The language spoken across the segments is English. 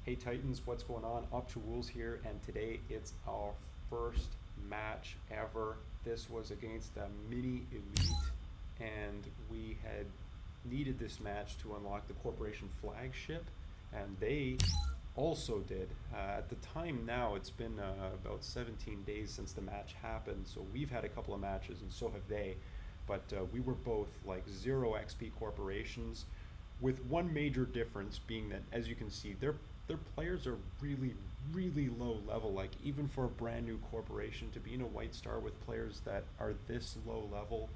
Hey Titans, what's going on? Up2Wolves here, and today it's our first match ever. This was against a mini elite, and we had needed this match to unlock the corporation flagship, and they also did. At the time now, it's been about 17 days since the match happened, so we've had a couple of matches, and so have they. But we were both like 0 XP corporations, with one major difference being that, as you can see, their players are really low level. Like, even for a brand new corporation to be in a white star with players that are this low level,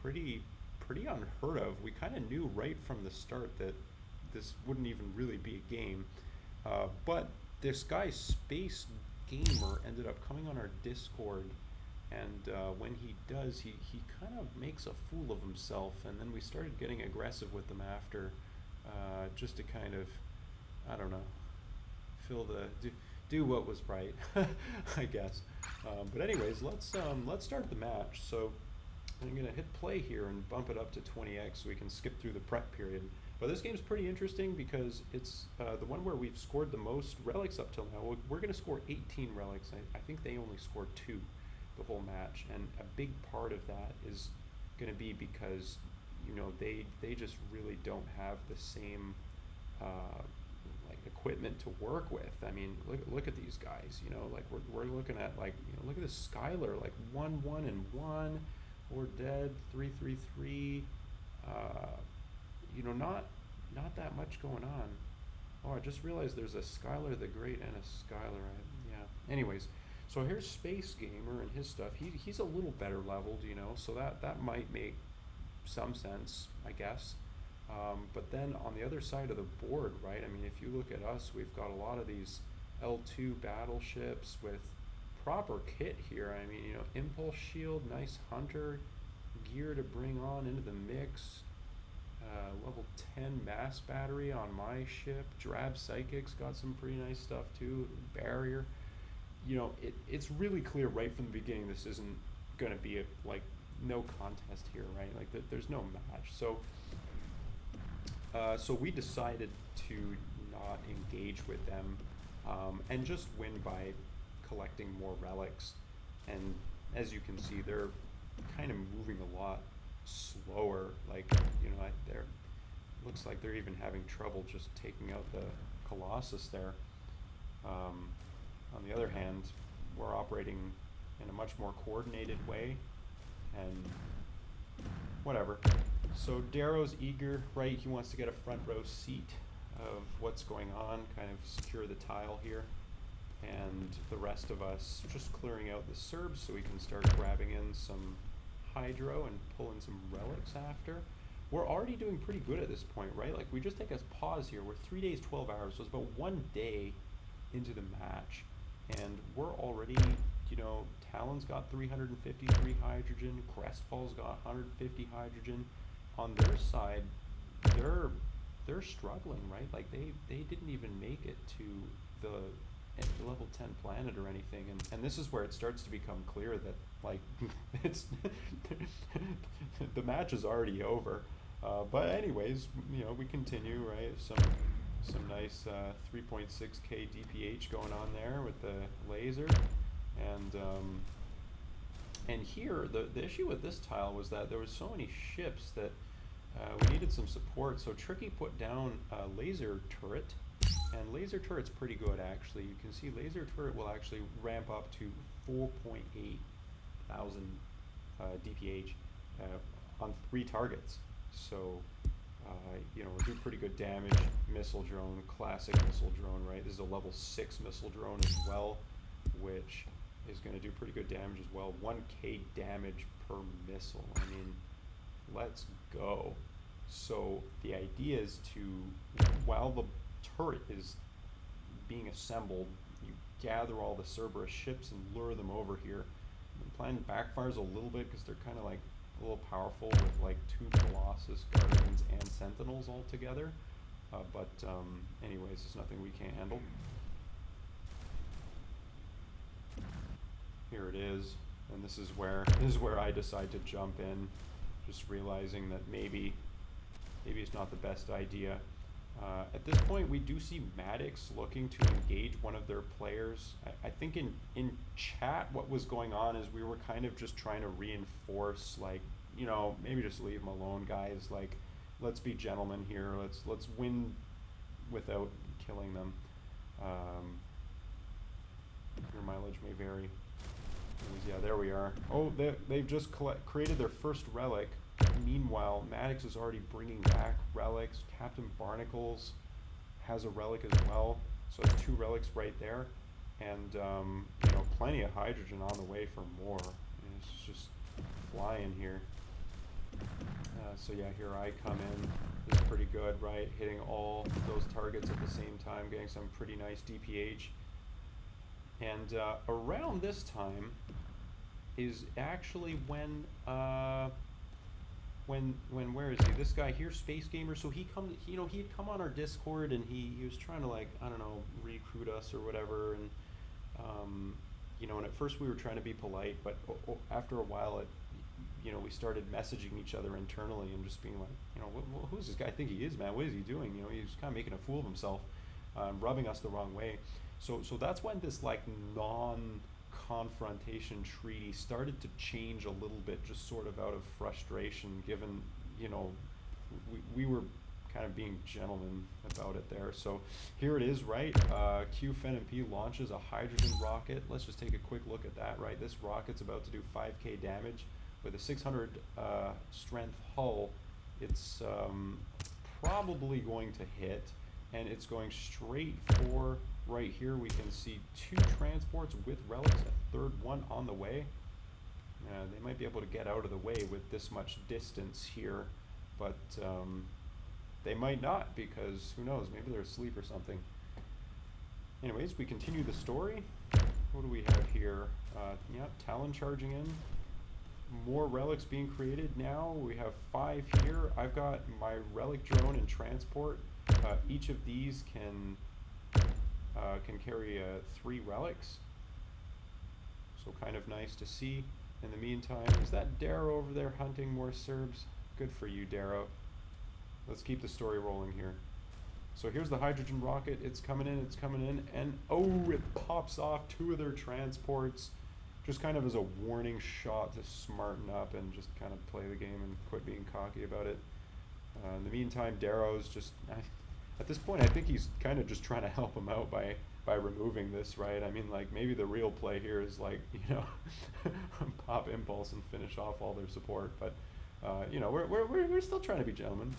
pretty unheard of. We kind of knew right from the start that this wouldn't even really be a game. But this guy Space Gamer ended up coming on our Discord, and when he does, he kind of makes a fool of himself, and then we started getting aggressive with him after, just to kind of, I don't know, do what was right, I guess. But anyways, let's start the match. So I'm gonna hit play here and bump it up to 20x so we can skip through the prep period. But this game's pretty interesting because it's the one where we've scored the most relics up till now. We're gonna score 18 relics. I think they only scored 2 the whole match, and a big part of that is gonna be because, you know, they just really don't have the same like equipment to work with. I mean, look at these guys. You know, like we're looking at, like, you know, look at this Skylar, like 1-1-1. We're dead 3-3-3. You know, not that much going on. Oh, I just realized there's a Skylar the Great and a Skylar. Yeah. Anyways, so here's Space Gamer and his stuff. He's a little better leveled, you know, so that might make some sense, I guess. But then on the other side of the board, right, I mean, if you look at us, we've got a lot of these L2 battleships with proper kit here. I mean, you know, Impulse Shield, nice Hunter gear to bring on into the mix. Level 10 mass battery on my ship. Drab Psychic's got some pretty nice stuff too. Barrier. You know, it's really clear right from the beginning this isn't going to be a, like, no contest here, right? Like, there's no match. So we decided to not engage with them, and just win by collecting more relics. And as you can see, they're kind of moving a lot slower. Like, you know, they're, looks like they're even having trouble just taking out the Colossus there. On the other hand, we're operating in a much more coordinated way, and whatever. So Darrow's eager, right? He wants to get a front row seat of what's going on, kind of secure the tile here. And the rest of us just clearing out the Serbs so we can start grabbing in some Hydro and pulling some relics after. We're already doing pretty good at this point, right? Like, we just take a pause here. We're 3 days, 12 hours, so it's about 1 day into the match. And we're already, you know, Talon's got 353 hydrogen, Crestfall's got 150 hydrogen. On their side, they're struggling, right? Like, they didn't even make it to the level 10 planet or anything, and this is where it starts to become clear that, like, it's the match is already over. But anyways, you know, we continue, right? Some nice 3.6k DPH going on there with the laser, and here the issue with this tile was that there was so many ships that we needed some support. So Tricky put down a laser turret, and laser turret's pretty good, actually. You can see laser turret will actually ramp up to 4.8 thousand DPH on 3 targets. So you know, we'll do pretty good damage. Missile drone, classic missile drone, right? This is a level 6 missile drone as well, which is going to do pretty good damage as well. 1k damage per missile. I mean, let's go. So the idea is to, while the turret is being assembled, you gather all the Cerberus ships and lure them over here. The plan backfires a little bit because they're kind of like a little powerful with like 2 Colossus, Guardians, and Sentinels all together. But anyways, it's nothing we can't handle. Here it is, and this is where I decide to jump in, just realizing that maybe it's not the best idea. At this point, we do see Maddox looking to engage one of their players. I think in chat, what was going on is we were kind of just trying to reinforce, like, you know, maybe just leave them alone, guys. Like, let's be gentlemen here. Let's win without killing them. Your mileage may vary. Yeah, there we are. Oh, they've just created their first relic. Meanwhile, Maddox is already bringing back relics. Captain Barnacles has a relic as well. So it's 2 relics right there. And, you know, plenty of hydrogen on the way for more. And it's just flying here. So yeah, here I come in. This is pretty good, right? Hitting all those targets at the same time, getting some pretty nice DPH. And around this time is actually when where is he? This guy here, Space Gamer. So he come, you know, he'd come on our Discord and he was trying to, like, I don't know, recruit us or whatever. And you know, and at first we were trying to be polite, but after a while, you know, we started messaging each other internally and just being like, you know, who's this guy? I think he is, man. What is he doing? You know, he's kind of making a fool of himself, rubbing us the wrong way. So that's when this, like, non-confrontation treaty started to change a little bit, just sort of out of frustration, given, you know, we were kind of being gentlemen about it there. So here it is, right? QFenMP launches a hydrogen rocket. Let's just take a quick look at that, right? This rocket's about to do 5k damage with a 600 strength hull. It's probably going to hit, and it's going straight for, right here we can see 2 transports with relics, a 3rd one on the way. They might be able to get out of the way with this much distance here, but they might not, because who knows, maybe they're asleep or something. Anyways, we continue the story. What do we have here? Yeah, Talon charging in. More relics being created now. We have 5 here. I've got my relic drone and transport. Each of these can carry 3 relics. So kind of nice to see. In the meantime, is that Darrow over there hunting more Serbs? Good for you, Darrow. Let's keep the story rolling here. So here's the hydrogen rocket. It's coming in, and oh, it pops off 2 of their transports. Just kind of as a warning shot to smarten up and just kind of play the game and quit being cocky about it. In the meantime, Darrow's just, at this point, I think he's kind of just trying to help him out by removing this, right? I mean, like, maybe the real play here is, like, you know, pop Impulse and finish off all their support. But, you know, we're still trying to be gentlemen.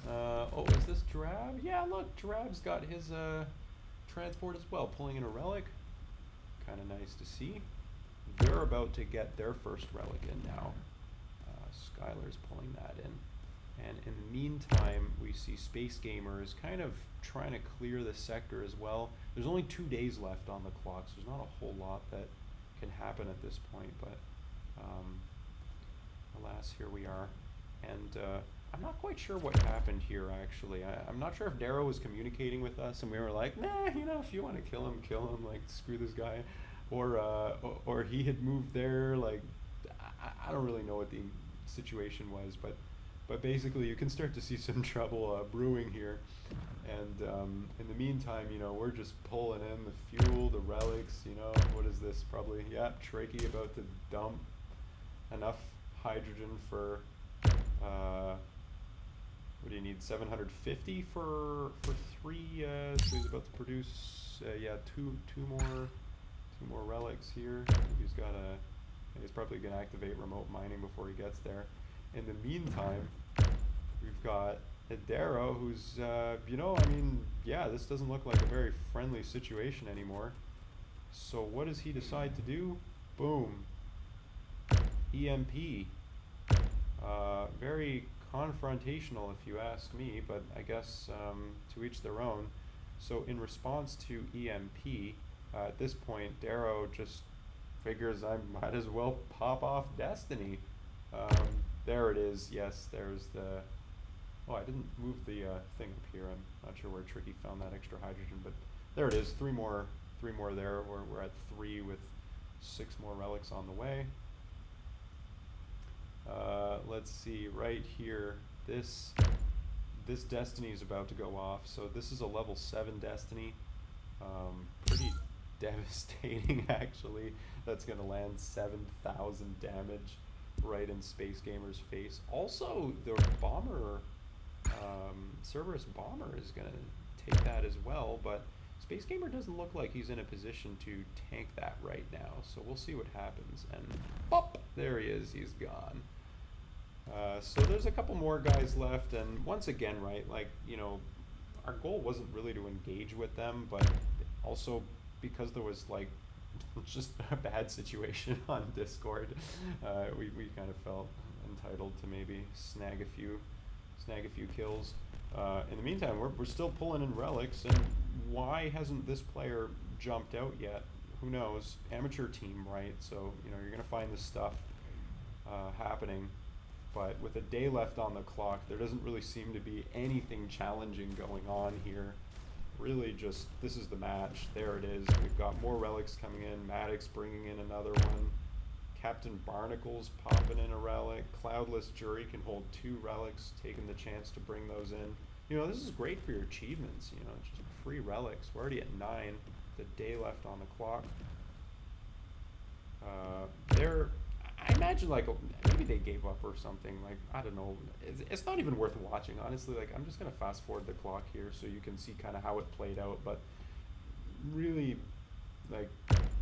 Oh, is this Drab? Yeah, look, Drab's got his transport as well, pulling in a relic. Kind of nice to see. They're about to get their first relic in now. Skylar's pulling that in. And in the meantime, we see Space Gamer is kind of trying to clear the sector as well. There's only 2 days left on the clock, so there's not a whole lot that can happen at this point, but alas, here we are. And I'm not quite sure what happened here, actually. I'm not sure if Darrow was communicating with us and we were like, nah, you know, if you want to kill him, like, screw this guy. Or he had moved there, like, I don't really know what the situation was, but basically you can start to see some trouble brewing here. And in the meantime, you know, we're just pulling in the fuel, the relics, you know, what is this? Probably, yeah, Trakey about to dump enough hydrogen for, what do you need, 750 for 3, so he's about to produce, yeah, two more relics here. He's got he's probably gonna activate remote mining before he gets there. In the meantime, we've got Darrow, who's, you know, I mean, yeah, this doesn't look like a very friendly situation anymore. So what does he decide to do? Boom. EMP. Very confrontational, if you ask me, but I guess to each their own. So in response to EMP, at this point, Darrow just figures I might as well pop off Destiny. There it is. Yes, there's the... Oh, I didn't move the thing up here. I'm not sure where Tricky found that extra hydrogen, but there it is. 3 more there. We're at 3 with 6 more relics on the way. Let's see, right here, this this Destiny is about to go off. So this is a level 7 Destiny. Pretty devastating, actually. That's going to land 7,000 damage right in Space Gamer's face. Also, the Bomber, Cerberus Bomber is going to take that as well, but Space Gamer doesn't look like he's in a position to tank that right now, so we'll see what happens. And pop, there he is, he's gone. So there's a couple more guys left, and once again, right, like, you know, our goal wasn't really to engage with them, but also because there was like just a bad situation on Discord, we kind of felt entitled to maybe snag a few kills. In the meantime, we're still pulling in relics, and why hasn't this player jumped out yet? Who knows? Amateur team, right? So, you know, you're gonna find this stuff happening, but with a day left on the clock, there doesn't really seem to be anything challenging going on here. Really just, this is the match. There it is. We've got more relics coming in. Maddox bringing in another one. Captain Barnacle's popping in a relic. Cloudless Jury can hold 2 relics, taking the chance to bring those in. You know, this is great for your achievements, you know, just free relics. We're already at 9, the day left on the clock. I imagine, like, maybe they gave up or something. Like, I don't know. It's not even worth watching, honestly. Like, I'm just going to fast forward the clock here so you can see kind of how it played out. But really, like,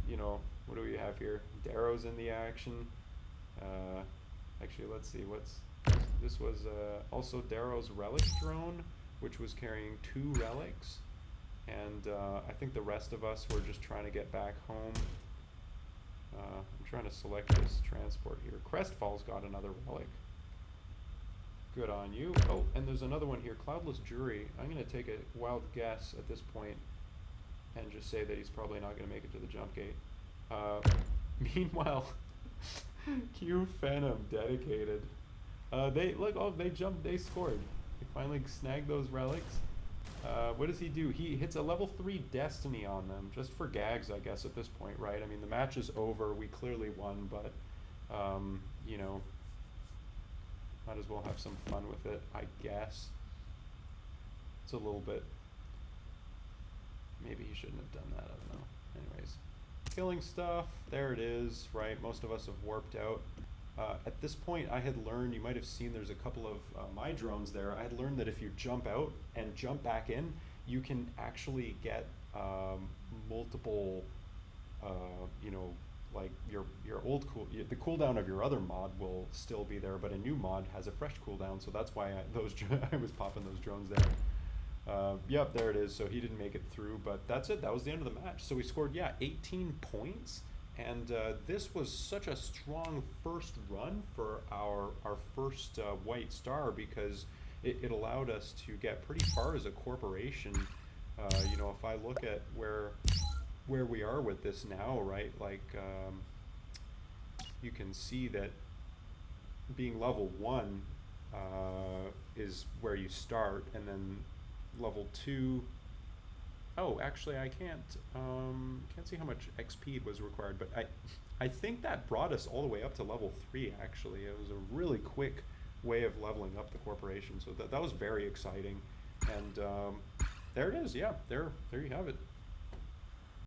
you know, what do we have here? Darrow's in the action. Actually, let's see. This was also Darrow's relic drone, which was carrying 2 relics. And I think the rest of us were just trying to get back home. I'm trying to select this transport here. Crestfall's got another relic. Good on you. Oh, and there's another one here. Cloudless Jury. I'm going to take a wild guess at this point and just say that he's probably not going to make it to the jump gate. Meanwhile, Q Phenom dedicated. They jumped, they scored. They finally snagged those relics. What does he do? He hits a level 3 Destiny on them, just for gags, I guess, at this point, right? I mean, the match is over. We clearly won, but, you know, might as well have some fun with it, I guess. It's a little bit... Maybe he shouldn't have done that, I don't know. Anyways, killing stuff. There it is, right? Most of us have warped out. At this point, I had learned, you might have seen there's a couple of my drones there. I had learned that if you jump out and jump back in, you can actually get multiple, you know, like your old the cooldown of your other mod will still be there, but a new mod has a fresh cooldown. So that's why I was popping those drones there. Yep, there it is. So he didn't make it through, but that's it. That was the end of the match. So we scored, yeah, 18 points. And this was such a strong first run for our first white star, because it allowed us to get pretty far as a corporation. You know, if I look at where we are with this now, right, like you can see that being level 1 is where you start, and then level 2. Oh, actually, I can't see how much XP was required, but I think that brought us all the way up to level 3. Actually, it was a really quick way of leveling up the corporation, so that was very exciting. And there it is. Yeah, there you have it.